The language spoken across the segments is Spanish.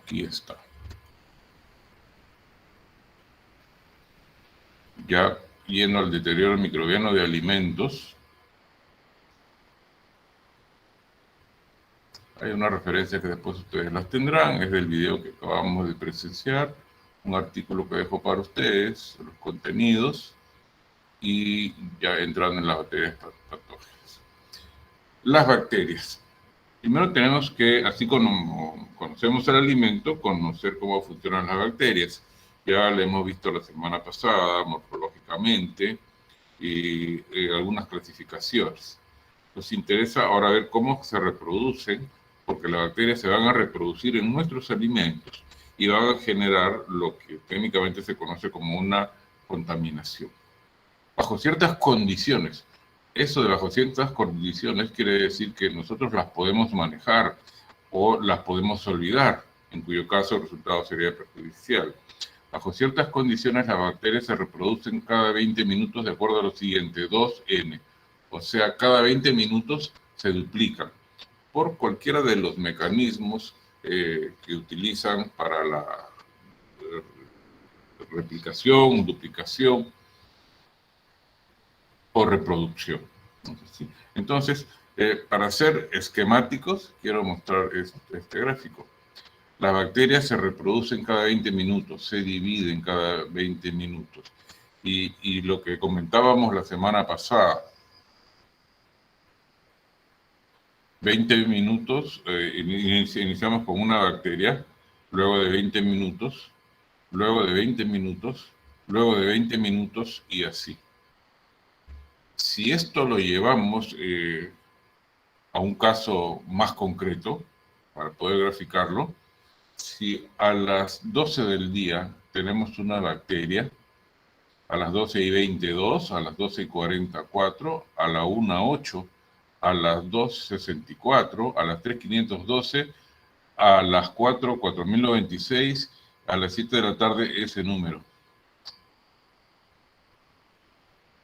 Aquí está. Ya yendo al deterioro microbiano de alimentos, hay una referencia que después ustedes las tendrán, es del video que acabamos de presenciar, un artículo que dejo para ustedes, los contenidos, y ya entrando en las bacterias patógenas. Las bacterias. Primero tenemos que, así como conocemos el alimento, conocer cómo funcionan las bacterias. Ya lo hemos visto la semana pasada, morfológicamente, y algunas clasificaciones. Nos interesa ahora ver cómo se reproducen, porque las bacterias se van a reproducir en nuestros alimentos y van a generar lo que técnicamente se conoce como una contaminación. Bajo ciertas condiciones. Eso de bajo ciertas condiciones quiere decir que nosotros las podemos manejar o las podemos olvidar, en cuyo caso el resultado sería perjudicial. Bajo ciertas condiciones, las bacterias se reproducen cada 20 minutos de acuerdo a lo siguiente, 2N. O sea, cada 20 minutos se duplican por cualquiera de los mecanismos que utilizan para la replicación, duplicación o reproducción. Entonces, para ser esquemáticos, quiero mostrar este gráfico. Las bacterias se reproducen cada 20 minutos, se dividen cada 20 minutos. Y lo que comentábamos la semana pasada, 20 minutos, iniciamos con una bacteria, luego de 20 minutos, luego de 20 minutos, luego de 20 minutos y así. Si esto lo llevamos a un caso más concreto, para poder graficarlo, si a las 12 del día tenemos una bacteria, a las 12:22, a las 12:44, a la 1:08, a las 2:64, a las 3:512, a las 4:4096, a las 7 de la tarde ese número.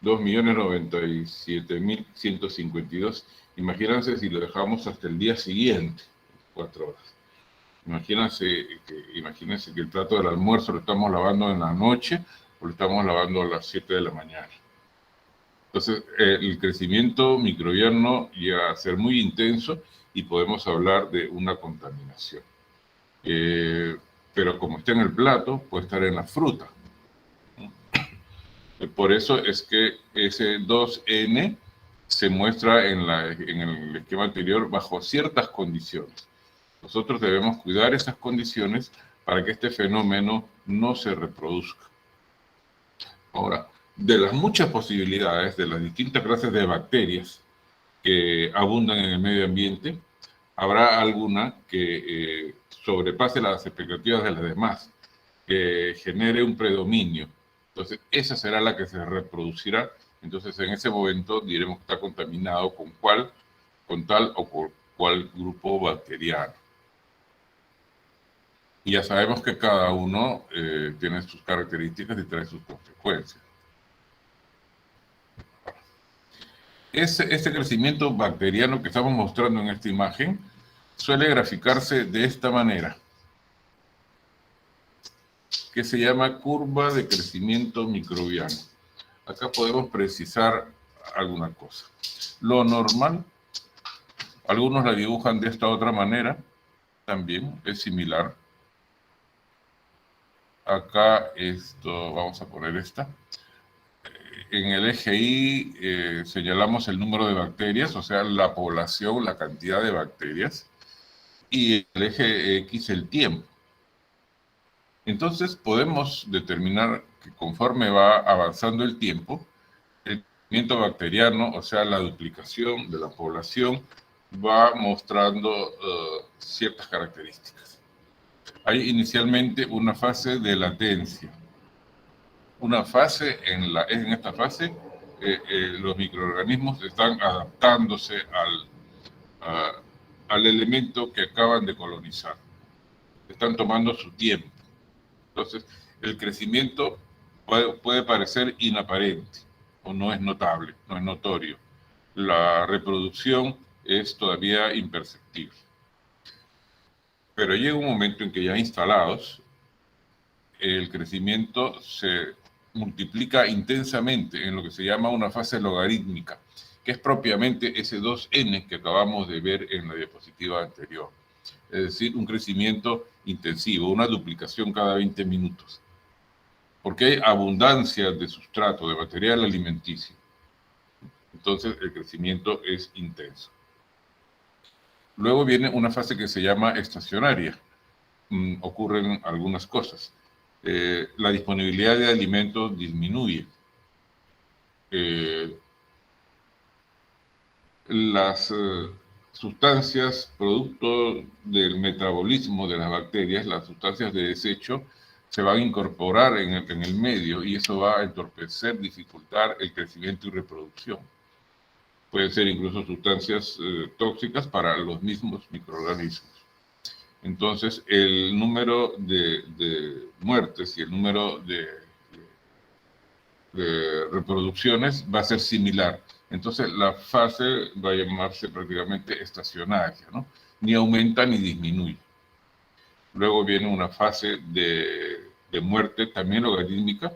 2.097.152. Imagínense si lo dejamos hasta el día siguiente, 4 horas. Imagínense que el plato del almuerzo lo estamos lavando en la noche o lo estamos lavando a las 7 de la mañana. Entonces, el crecimiento microbiano llega a ser muy intenso y podemos hablar de una contaminación. Pero como está en el plato, puede estar en la fruta. Por eso es que ese 2N se muestra en el esquema anterior bajo ciertas condiciones. Nosotros debemos cuidar esas condiciones para que este fenómeno no se reproduzca. Ahora, de las muchas posibilidades, de las distintas clases de bacterias que abundan en el medio ambiente, habrá alguna que sobrepase las expectativas de las demás, que genere un predominio. Entonces, esa será la que se reproducirá. Entonces, en ese momento diremos que está contaminado con tal o con cual grupo bacteriano. Y ya sabemos que cada uno tiene sus características y trae sus consecuencias. Este crecimiento bacteriano que estamos mostrando en esta imagen suele graficarse de esta manera, que se llama curva de crecimiento microbiano. Acá podemos precisar alguna cosa. Lo normal, algunos la dibujan de esta otra manera, también es similar. Acá vamos a poner esta. En el eje Y señalamos el número de bacterias, o sea, la población, la cantidad de bacterias, y el eje X el tiempo. Entonces podemos determinar que conforme va avanzando el tiempo, el crecimiento bacteriano, o sea, la duplicación de la población, va mostrando ciertas características. Hay inicialmente una fase de latencia. Una fase, en esta fase, los microorganismos están adaptándose al elemento que acaban de colonizar. Están tomando su tiempo. Entonces, el crecimiento puede parecer inaparente o no es notable, no es notorio. La reproducción es todavía imperceptible. Pero llega un momento en que ya instalados, el crecimiento se multiplica intensamente en lo que se llama una fase logarítmica, que es propiamente ese 2n que acabamos de ver en la diapositiva anterior. Es decir, un crecimiento intensivo, una duplicación cada 20 minutos. Porque hay abundancia de sustrato, de material alimenticio. Entonces, el crecimiento es intenso. Luego viene una fase que se llama estacionaria. Ocurren algunas cosas. La disponibilidad de alimentos disminuye. Las sustancias producto del metabolismo de las bacterias, las sustancias de desecho, se van a incorporar en el medio y eso va a entorpecer, dificultar el crecimiento y reproducción. Pueden ser incluso sustancias tóxicas para los mismos microorganismos. Entonces, el número de muertes y el número de reproducciones va a ser similar. Entonces, la fase va a llamarse prácticamente estacionaria, ¿no? Ni aumenta ni disminuye. Luego viene una fase de muerte también logarítmica,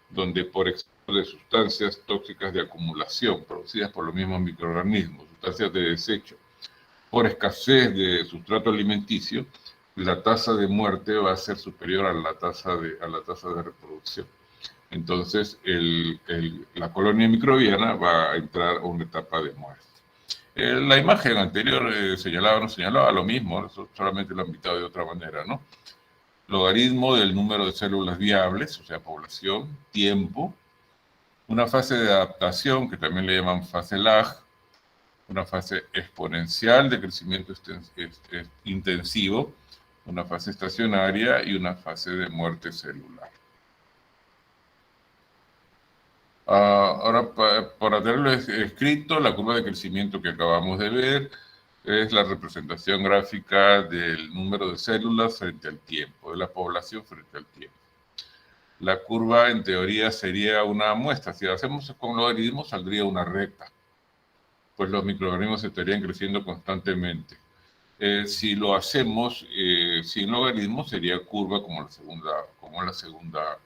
donde por exceso de sustancias tóxicas de acumulación producidas por los mismos microorganismos, sustancias de desecho, por escasez de sustrato alimenticio, la tasa de muerte va a ser superior a la tasa de reproducción. Entonces, la colonia microbiana va a entrar a una etapa de muerte. La imagen anterior señalaba lo mismo, solamente lo han invitado de otra manera, ¿no? Logaritmo del número de células viables, o sea, población, tiempo, una fase de adaptación, que también le llaman fase lag, una fase exponencial de crecimiento intensivo, una fase estacionaria y una fase de muerte celular. Ahora, para tenerlo escrito, la curva de crecimiento que acabamos de ver es la representación gráfica del número de células frente al tiempo, de la población frente al tiempo. La curva, en teoría, sería una muestra. Si lo hacemos con logaritmos, saldría una recta, pues los microorganismos estarían creciendo constantemente. Si lo hacemos sin logaritmos, sería curva como la segunda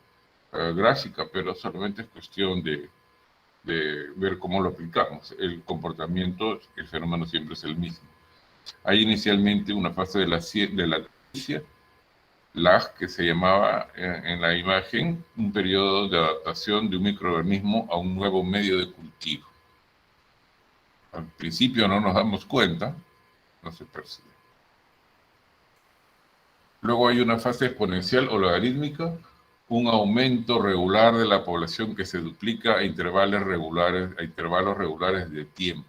gráfica, pero solamente es cuestión de ver cómo lo aplicamos. El comportamiento, el fenómeno siempre es el mismo. Hay inicialmente una fase de laticia, lag, que se llamaba en la imagen, un periodo de adaptación de un microorganismo a un nuevo medio de cultivo. Al principio no nos damos cuenta, no se percibe. Luego hay una fase exponencial o logarítmica, un aumento regular de la población que se duplica a intervalos regulares de tiempo.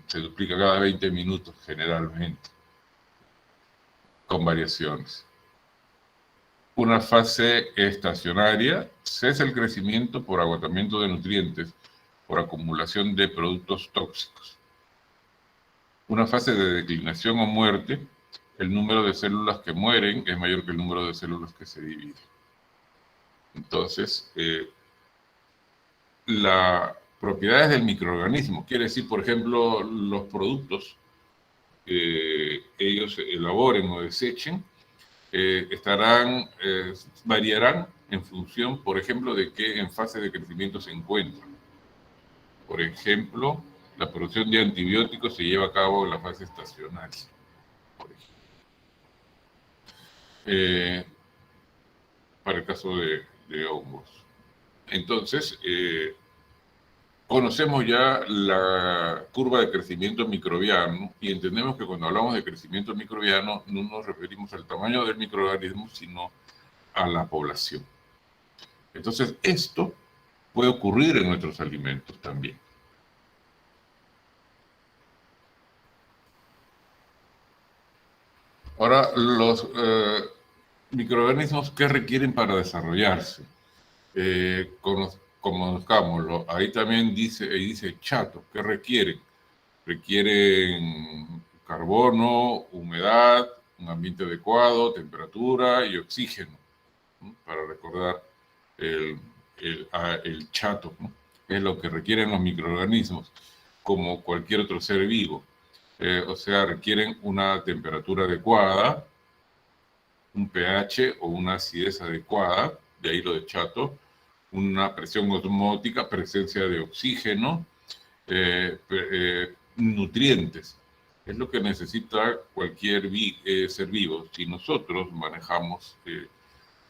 Se duplica cada 20 minutos generalmente, con variaciones. Una fase estacionaria, cesa el crecimiento por agotamiento de nutrientes, por acumulación de productos tóxicos. Una fase de declinación o muerte, el número de células que mueren es mayor que el número de células que se dividen. Entonces, las propiedades del microorganismo, quiere decir, por ejemplo, los productos que ellos elaboren o desechen, variarán en función, por ejemplo, de qué en fase de crecimiento se encuentran. Por ejemplo, la producción de antibióticos se lleva a cabo en la fase estacionaria, por ejemplo. Para el caso de hongos. Entonces, conocemos ya la curva de crecimiento microbiano y entendemos que cuando hablamos de crecimiento microbiano no nos referimos al tamaño del microorganismo, sino a la población. Entonces, esto puede ocurrir en nuestros alimentos también. Ahora, los microorganismos, ¿qué requieren para desarrollarse? Conozcámoslo. Ahí también dice chato, ¿qué requieren? Requieren carbono, humedad, un ambiente adecuado, temperatura y oxígeno, ¿no? Para recordar el chato, ¿no? Es lo que requieren los microorganismos, como cualquier otro ser vivo. O sea, requieren una temperatura adecuada, un pH o una acidez adecuada, de ahí lo de chato, una presión osmótica, presencia de oxígeno, nutrientes. Es lo que necesita cualquier ser vivo. Si nosotros manejamos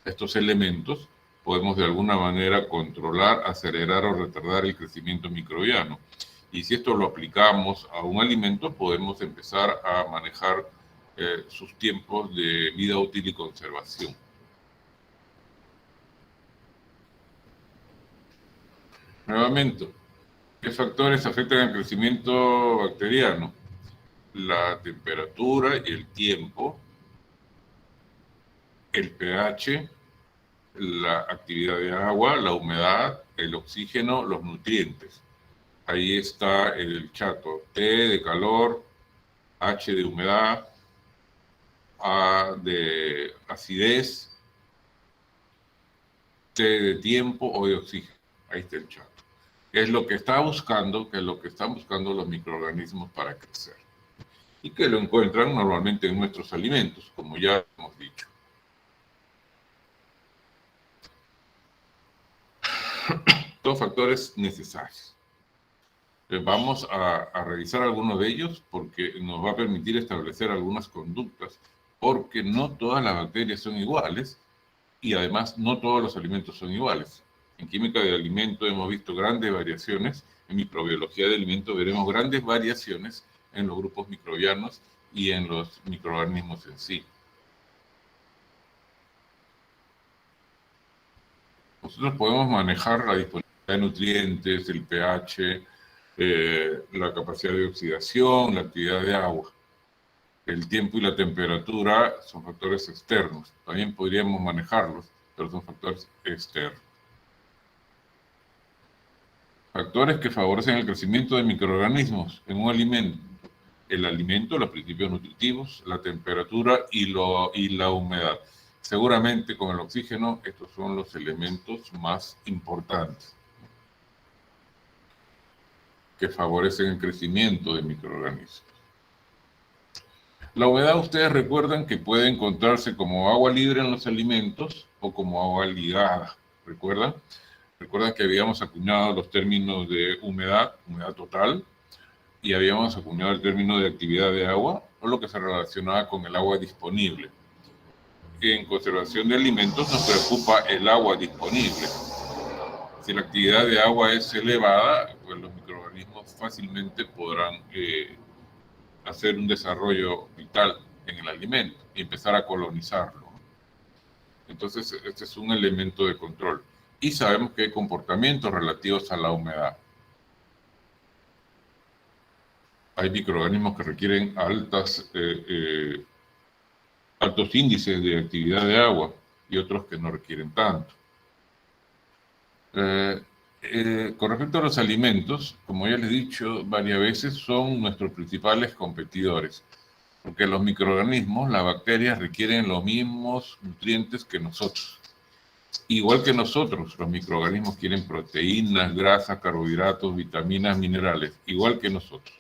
estos elementos, podemos de alguna manera controlar, acelerar o retardar el crecimiento microbiano. Y si esto lo aplicamos a un alimento, podemos empezar a manejar sus tiempos de vida útil y conservación. Nuevamente, ¿qué factores afectan el crecimiento bacteriano? La temperatura y el tiempo, el pH, la actividad de agua, la humedad, el oxígeno, los nutrientes. Ahí está el chato. T de calor, H de humedad, A de acidez, T de tiempo o de oxígeno. Ahí está el chato. Es lo que está buscando, que es lo que están buscando los microorganismos para crecer. Y que lo encuentran normalmente en nuestros alimentos, como ya hemos dicho. Dos factores necesarios. Vamos a revisar algunos de ellos porque nos va a permitir establecer algunas conductas, porque no todas las bacterias son iguales y además no todos los alimentos son iguales. En química de alimento hemos visto grandes variaciones, en microbiología de alimento veremos grandes variaciones en los grupos microbianos y en los microorganismos en sí. Nosotros podemos manejar la disponibilidad de nutrientes, el pH, la capacidad de oxidación, la actividad de agua. El tiempo y la temperatura son factores externos. También podríamos manejarlos, pero son factores externos. Factores que favorecen el crecimiento de microorganismos en un alimento. El alimento, los principios nutritivos, la temperatura y la humedad. Seguramente con el oxígeno estos son los elementos más importantes que favorecen el crecimiento de microorganismos. La humedad, ustedes recuerdan que puede encontrarse como agua libre en los alimentos o como agua ligada. ¿Recuerdan? Recuerdan que habíamos acuñado los términos de humedad, humedad total, y habíamos acuñado el término de actividad de agua, o lo que se relacionaba con el agua disponible. En conservación de alimentos nos preocupa el agua disponible. Si la actividad de agua es elevada, pues los microorganismos fácilmente podrán hacer un desarrollo vital en el alimento y empezar a colonizarlo. Entonces, este es un elemento de control. Y sabemos que hay comportamientos relativos a la humedad. Hay microorganismos que requieren altos índices de actividad de agua y otros que no requieren tanto. Con respecto a los alimentos, como ya les he dicho varias veces, son nuestros principales competidores, porque los microorganismos, las bacterias, requieren los mismos nutrientes que nosotros. Igual que nosotros, los microorganismos quieren proteínas, grasas, carbohidratos, vitaminas, minerales, igual que nosotros.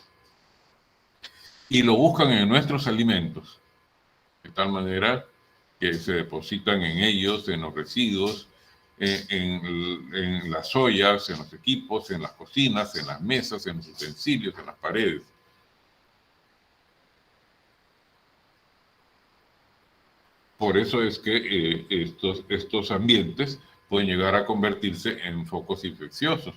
Y lo buscan en nuestros alimentos, de tal manera que se depositan en ellos, en los residuos, en las ollas, en los equipos, en las cocinas, en las mesas, en los utensilios, en las paredes. Por eso es que estos ambientes pueden llegar a convertirse en focos infecciosos.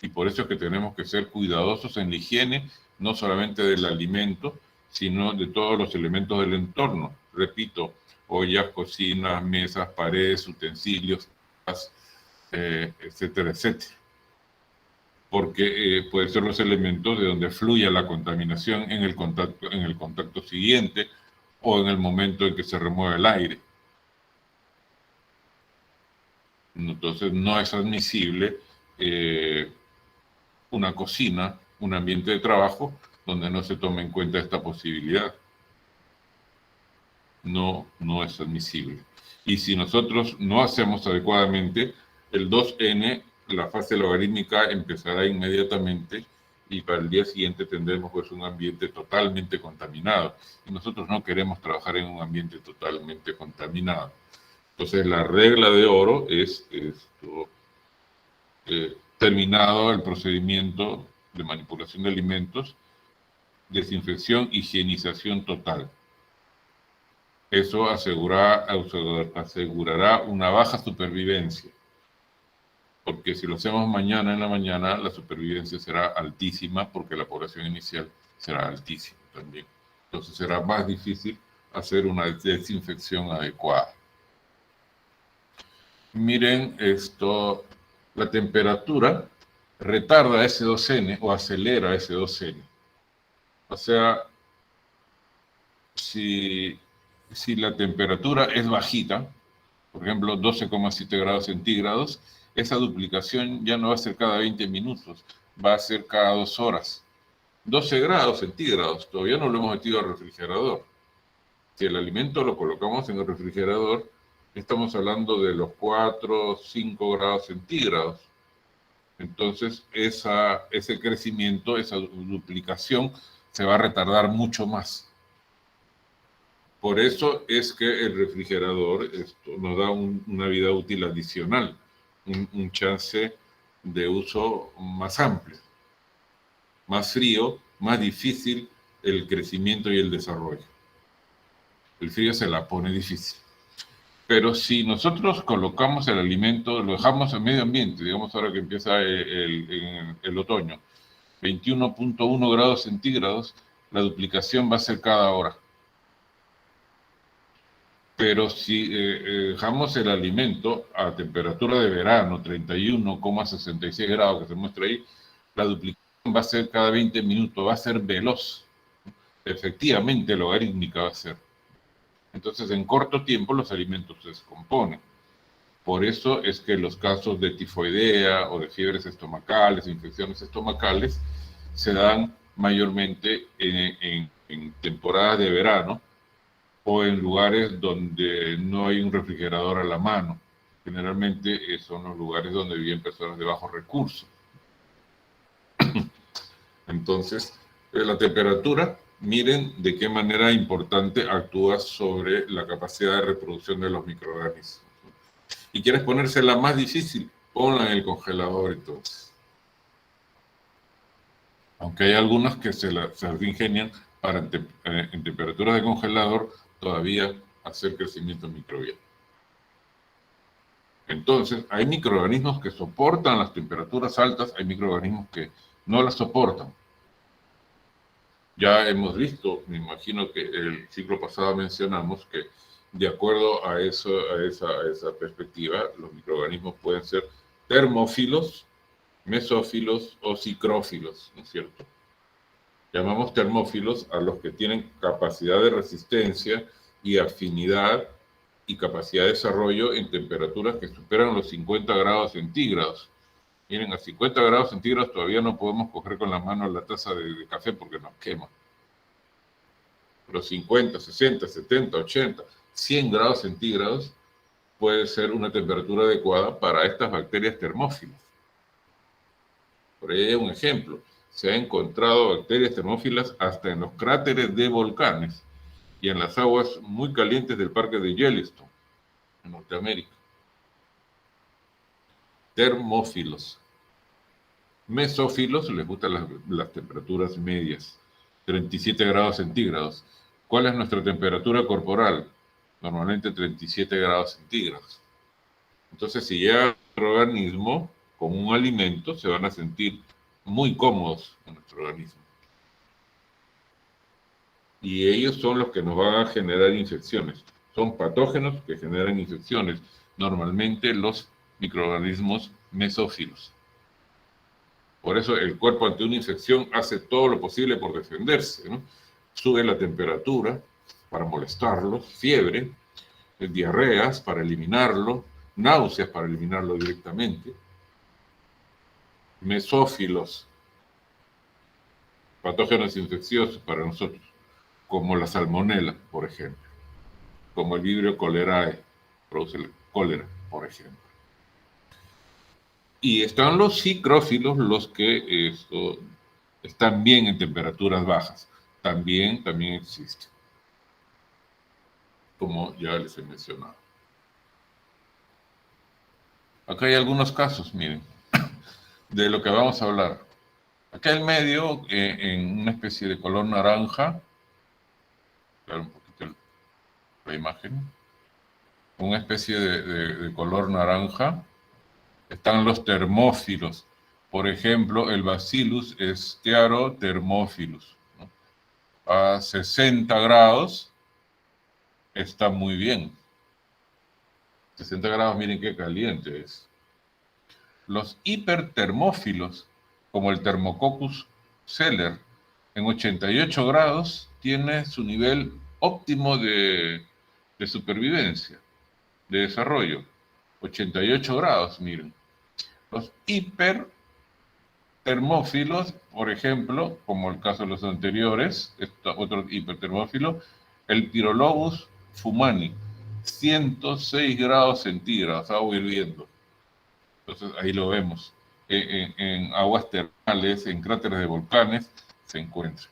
Y por eso es que tenemos que ser cuidadosos en la higiene, no solamente del alimento, sino de todos los elementos del entorno. Repito, ollas, cocinas, mesas, paredes, utensilios, etcétera, etcétera. Porque pueden ser los elementos de donde fluya la contaminación en el contacto siguiente o en el momento en que se remueve el aire. Entonces no es admisible una cocina, un ambiente de trabajo donde no se tome en cuenta esta posibilidad. No es admisible. Y si nosotros no hacemos adecuadamente, el 2n, la fase logarítmica, empezará inmediatamente y para el día siguiente tendremos pues un ambiente totalmente contaminado. Y nosotros no queremos trabajar en un ambiente totalmente contaminado. Entonces la regla de oro es esto, terminado el procedimiento de manipulación de alimentos, desinfección, higienización total. Eso asegurará una baja supervivencia, porque si lo hacemos mañana en la mañana, la supervivencia será altísima porque la población inicial será altísima también. Entonces será más difícil hacer una desinfección adecuada. Miren esto, la temperatura retarda S2N o acelera S2N. O sea, si la temperatura es bajita, por ejemplo 12,7 grados centígrados, esa duplicación ya no va a ser cada 20 minutos, va a ser cada 2 horas. 12 grados centígrados, todavía no lo hemos metido al refrigerador. Si el alimento lo colocamos en el refrigerador, estamos hablando de los 4, 5 grados centígrados. Entonces, ese crecimiento, esa duplicación, se va a retardar mucho más. Por eso es que el refrigerador nos da una vida útil adicional, un chance de uso más amplio, más frío, más difícil el crecimiento y el desarrollo. El frío se la pone difícil. Pero si nosotros colocamos el alimento, lo dejamos en medio ambiente, digamos ahora que empieza el otoño, 21,1 grados centígrados, la duplicación va a ser cada hora. Pero si dejamos el alimento a temperatura de verano, 31,66 grados que se muestra ahí, la duplicación va a ser cada 20 minutos, va a ser veloz. Efectivamente, logarítmica va a ser. Entonces, en corto tiempo los alimentos se descomponen. Por eso es que los casos de tifoidea o de fiebres estomacales, infecciones estomacales, se dan mayormente en temporadas de verano, o en lugares donde no hay un refrigerador a la mano. Generalmente son los lugares donde viven personas de bajos recursos. Entonces, la temperatura, miren de qué manera importante actúa sobre la capacidad de reproducción de los microorganismos. Y quieres ponérsela más difícil, ponla en el congelador entonces. Aunque hay algunos que se ingenian para en temperaturas de congelador todavía hacer crecimiento microbiano. Entonces, hay microorganismos que soportan las temperaturas altas, hay microorganismos que no las soportan. Ya hemos visto, me imagino que el ciclo pasado mencionamos que de acuerdo a esa perspectiva, los microorganismos pueden ser termófilos, mesófilos o psicrófilos, ¿no es cierto? Llamamos termófilos a los que tienen capacidad de resistencia y afinidad y capacidad de desarrollo en temperaturas que superan los 50 grados centígrados. Miren, a 50 grados centígrados todavía no podemos coger con la mano la taza de café porque nos quema. Pero 50, 60, 70, 80, 100 grados centígrados puede ser una temperatura adecuada para estas bacterias termófilas. Por ahí hay un ejemplo. Se han encontrado bacterias termófilas hasta en los cráteres de volcanes y en las aguas muy calientes del parque de Yellowstone, en Norteamérica. Termófilos. Mesófilos les gustan las temperaturas medias, 37 grados centígrados. ¿Cuál es nuestra temperatura corporal? Normalmente 37 grados centígrados. Entonces, si llega nuestro organismo con un alimento, se van a sentir muy cómodos en nuestro organismo. Y ellos son los que nos van a generar infecciones. Son patógenos que generan infecciones, normalmente los microorganismos mesófilos. Por eso el cuerpo ante una infección hace todo lo posible por defenderse, ¿no? Sube la temperatura para molestarlos, fiebre, diarreas para eliminarlo, náuseas para eliminarlo directamente. Mesófilos, patógenos infecciosos para nosotros, como la salmonela, por ejemplo, como el Vibrio cholerae, produce el cólera, por ejemplo. Y están los psicrófilos, los que están bien en temperaturas bajas. También existe, como ya les he mencionado. Acá hay algunos casos, miren, de lo que vamos a hablar. Acá en medio, en una especie de color naranja, claro, un poquito la imagen, una especie de color naranja, están los termófilos. Por ejemplo, el Bacillus stearothermophilus, ¿no? A 60 grados está muy bien. 60 grados, miren qué caliente es. Los hipertermófilos, como el Thermococcus celer, en 88 grados tiene su nivel óptimo de supervivencia, de desarrollo. 88 grados, miren. Los hipertermófilos, por ejemplo, como el caso de los anteriores, otro hipertermófilo, el Pyrolobus fumani, 106 grados centígrados, agua hirviendo. Entonces ahí lo vemos. En aguas termales, en cráteres de volcanes, se encuentra.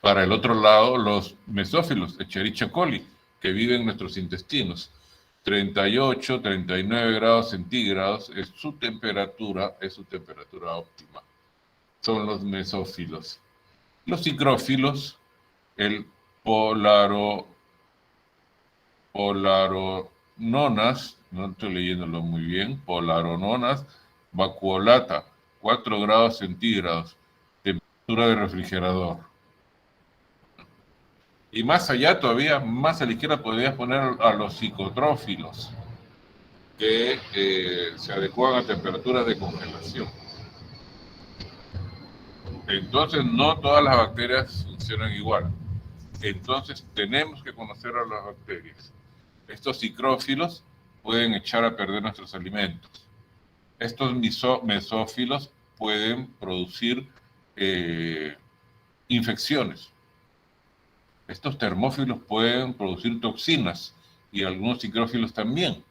Para el otro lado, los mesófilos, Escherichia coli, que viven en nuestros intestinos. 38, 39 grados centígrados es su temperatura óptima. Son los mesófilos. Los psicrófilos, el Polarononas, no estoy leyéndolo muy bien, Polarononas vacuolata, 4 grados centígrados, temperatura de refrigerador. Y más allá todavía, más a la izquierda podrías poner a los psicotrófilos, que se adecuan a temperaturas de congelación. Entonces no todas las bacterias funcionan igual. Entonces tenemos que conocer a las bacterias. Estos psicrófilos pueden echar a perder nuestros alimentos. Estos mesófilos pueden producir infecciones. Estos termófilos pueden producir toxinas y algunos psicrófilos también.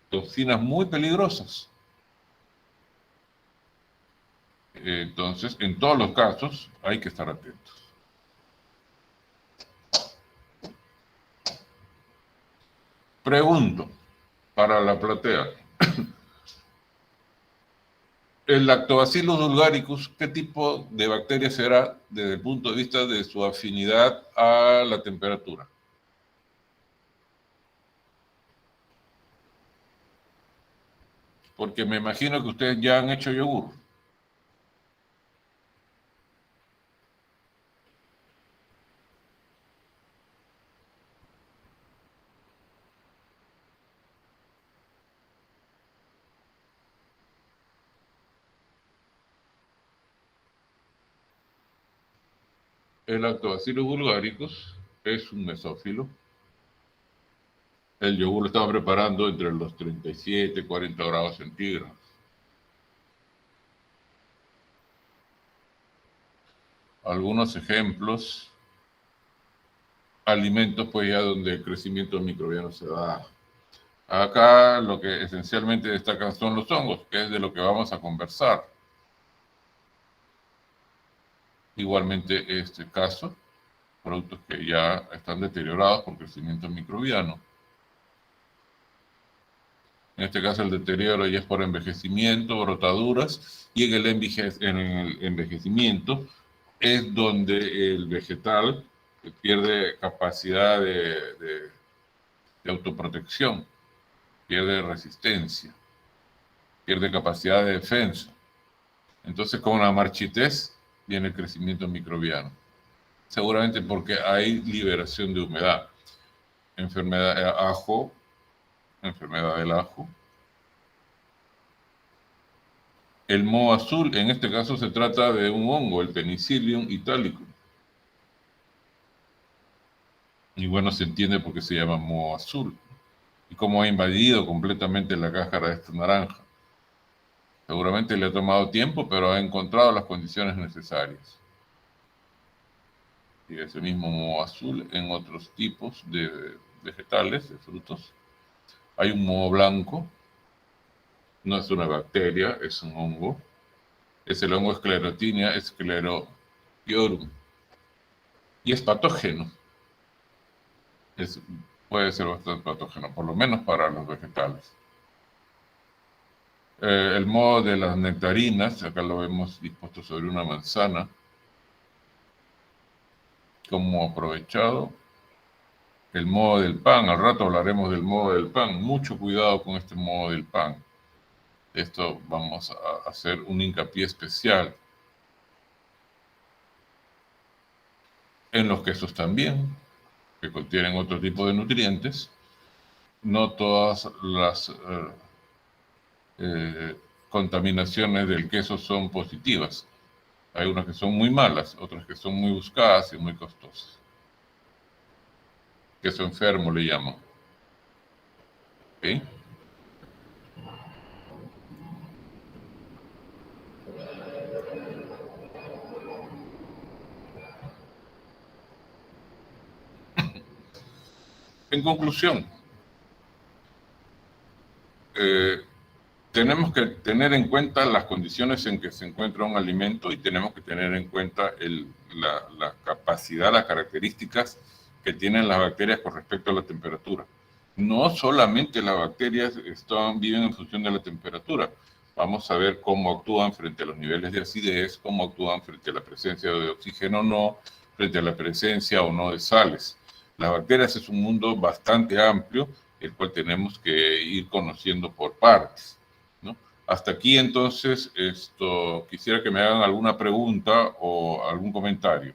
Toxinas muy peligrosas. Entonces, en todos los casos hay que estar atentos. Pregunto para la platea. El Lactobacillus vulgaricus, ¿qué tipo de bacteria será desde el punto de vista de su afinidad a la temperatura? Porque me imagino que ustedes ya han hecho yogur. El Lactobacillus vulgaricus es un mesófilo. El yogur lo estaba preparando entre los 37 y 40 grados centígrados. Algunos ejemplos, alimentos pues ya donde el crecimiento microbiano se da. Acá lo que esencialmente destacan son los hongos, que es de lo que vamos a conversar. Igualmente este caso, productos que ya están deteriorados por crecimiento microbiano. En este caso el deterioro ya es por envejecimiento, brotaduras, y en el envejecimiento es donde el vegetal pierde capacidad de autoprotección, pierde resistencia, pierde capacidad de defensa. Entonces con la marchitez viene el crecimiento microbiano. Seguramente porque hay liberación de humedad. Enfermedad del ajo. El moho azul, en este caso se trata de un hongo, el Penicillium italicum. Y bueno, se entiende por qué se llama moho azul. Y cómo ha invadido completamente la cáscara de esta naranja. Seguramente le ha tomado tiempo, pero ha encontrado las condiciones necesarias. Y ese mismo moho azul en otros tipos de vegetales, de frutos. Hay un moho blanco, No es una bacteria, es un hongo. Es el hongo Sclerotinia sclerotiorum. Y es patógeno. Puede ser bastante patógeno, por lo menos para los vegetales. El modo de las nectarinas, acá lo vemos dispuesto sobre una manzana, como aprovechado. El modo del pan, al rato hablaremos del modo del pan. Mucho cuidado con este modo del pan. Esto vamos a hacer un hincapié especial. En los quesos también, que contienen otro tipo de nutrientes. No todas las contaminaciones del queso son positivas. Hay unas que son muy malas, otras que son muy buscadas y muy costosas. Queso enfermo le llaman. ¿Okay? En conclusión, tenemos que tener en cuenta las condiciones en que se encuentra un alimento y tenemos que tener en cuenta la capacidad, las características que tienen las bacterias con respecto a la temperatura. No solamente las bacterias viven en función de la temperatura. Vamos a ver cómo actúan frente a los niveles de acidez, cómo actúan frente a la presencia de oxígeno o no, frente a la presencia o no de sales. Las bacterias es un mundo bastante amplio, el cual tenemos que ir conociendo por partes, ¿no? Hasta aquí entonces, quisiera que me hagan alguna pregunta o algún comentario.